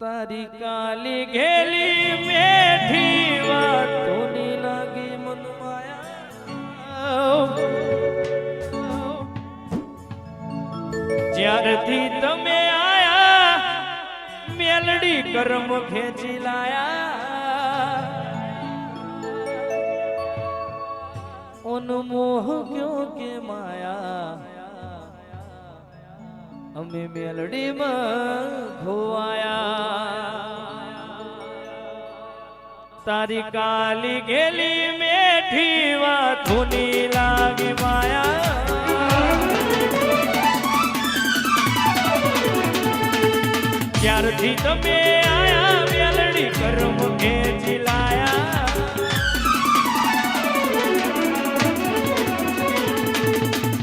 તારી કાલી ઘેલી મેઠી વાતોની લાગી મન માયા જ્યારથી તમે આયા મેલડી કર્મ ખેંચી લાયા ઉનમોહ ક્યો કે માયા અમે મેલડીમાં ખોવાયા તારી કાલી ગેલી મેઠી વાતોની લાગી માયા જ્યારથી તમે આયા મેલડી કર્મ ખેંચી લાયા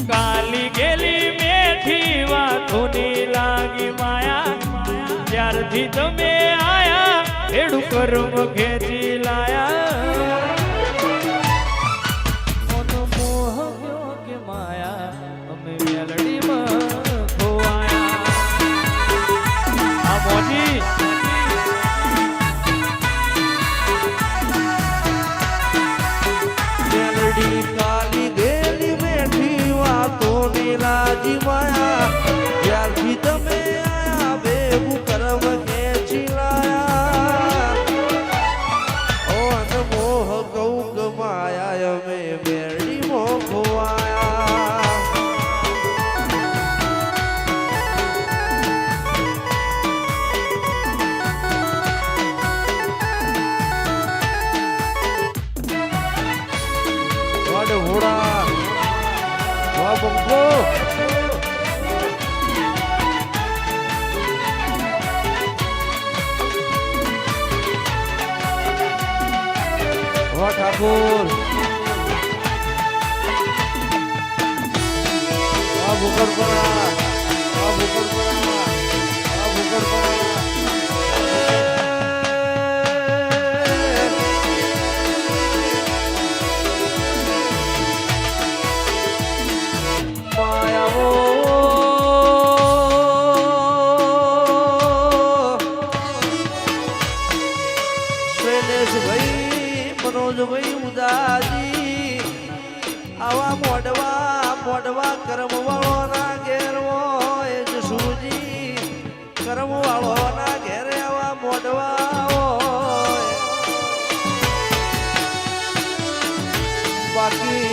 કાલી ગેલી મેઠી વાતોની લાગી માયા જ્યારથી તમે આયા એડું કર્મ ખેંચી લાયા મોહ ગયો કે માયા અમે મેલડીમાં ખોવાયા આ મોજી મેલડી કાલી ગેલી મેઠી વાતોની લાગી માયા જ્યારથી તમે આયા ભેગું કર્મ ખેંચી લાયા ઓ અનમોહ ગૌ ગમાયા અમે મેરડી મોહ ખોવાયા વાડે હોડા વા બંકો વા ઠાકોર વા ભૂકરપરા વા ભૂકરપરા વા ભૂકરપરા મનોજભાઈ ઉદાજી આવા મોડવા કર્મ વાળો ના ઘેર હોય જસુજી કર્મ વાળો ના ઘેરે આવા મોડવા હોય બાકી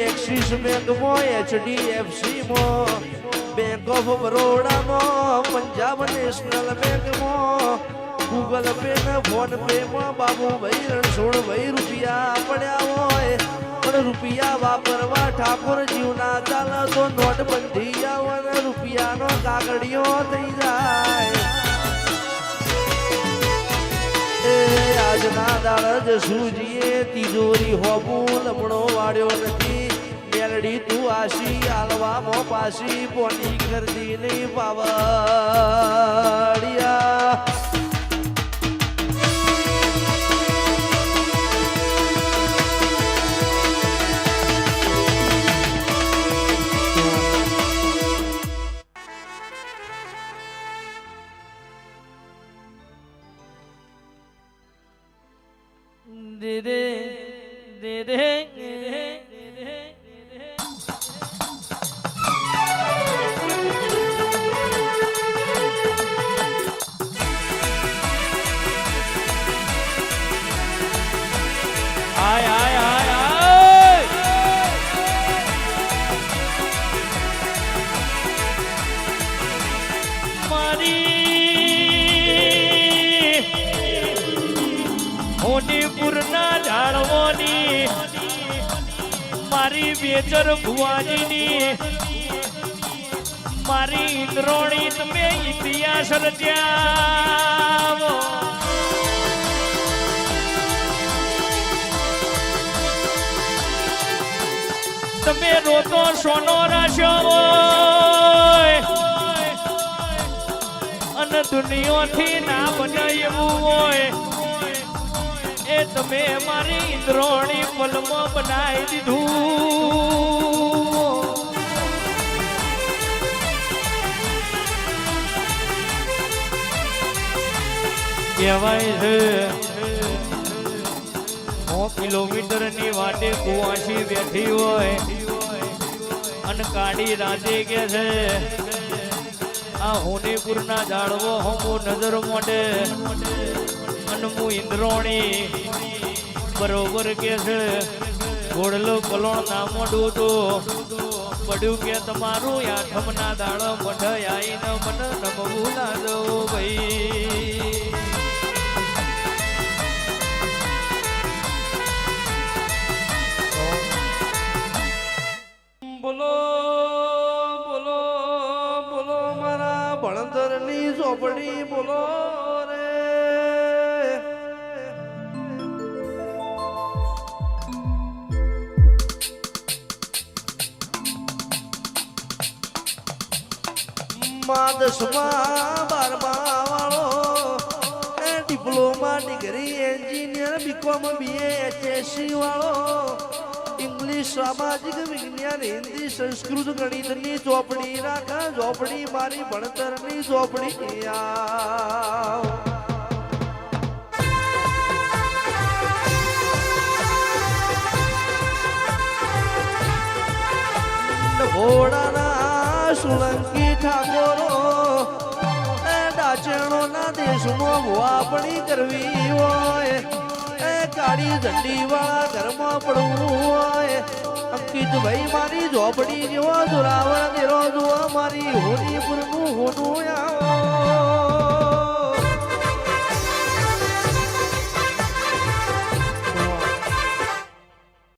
એક્સિસ બેંકમાં HDFC માં બેંક ઓફ બરોડામાં પંજાબ નેશનલ બેંકમાં ગૂગલ પે ને ફોન પે માં બાબુભાઈ રણછોડભાઈ રૂપિયા પડ્યા હોય પણ રૂપિયા વાપરવા ઠાકોર જીવના ચાલે તો નોટબંધી આવે ને રૂપિયાનો કાગડિયો થઈ જાય એ આજના દાડ જસુજીએ તિજોરી હોબું લમણો વાળ્યો નથી મેલડી તું આશી આલવામાં પાછી પોની કરતી નહીં પાવડિયા દે દે દે દે આય આય આય આય મારી હોનીપુરના ઝાડવાની મારી બેચર ભુવાજીની મારી ઇન્દ્રોણી તમે ઇતિહાસ રચ્યા તમે રોતો સોનો રાખ્યો અને દુનિયાથી ના બને એવું હોય એ તમે મારી ઇન્દ્રોણી પલમાં બનાવી દીધું કહેવાય છે 100 કિલોમીટરની વાટે કુવાસી બેઠી હોય અને કાળી રાતે કે છે આ હોનીપુરના ઝાડવો હમો નજર મોઢે અને હું ઇન્દ્રોણી બરોબર કે છે ઘોડલો પલોણ ના મોઢું તો પડ્યું કે તમારું આઠમના દાડો મઢ આઈને મને નમવું ના દો ભાઈ બોલો બોલો બોલો મારા ભણતરની ચોપડી બોલો રે દસમા બારમા વાળો diploma degree engineer B Com BA HSC વાળો ઇંગ્લિશ સામાજિક વિજ્ઞાન હિન્દી સંસ્કૃત ગણિતની ચોપડી રાખા ચોપડી મારી ભણતરની ચોપડી આવ ઘોડાના સોલંકી ઠાકોરો ડાચણોના દેશમાં વાપણી કરવી હોય એ કાળી ઝંડી વાળા ઘરમાં પડવું હોય અંકિતભાઈ મારી ઝોપડી જેવો જોરાવર દેરો જોવા મારી હોનીપુરનું હોનું આવો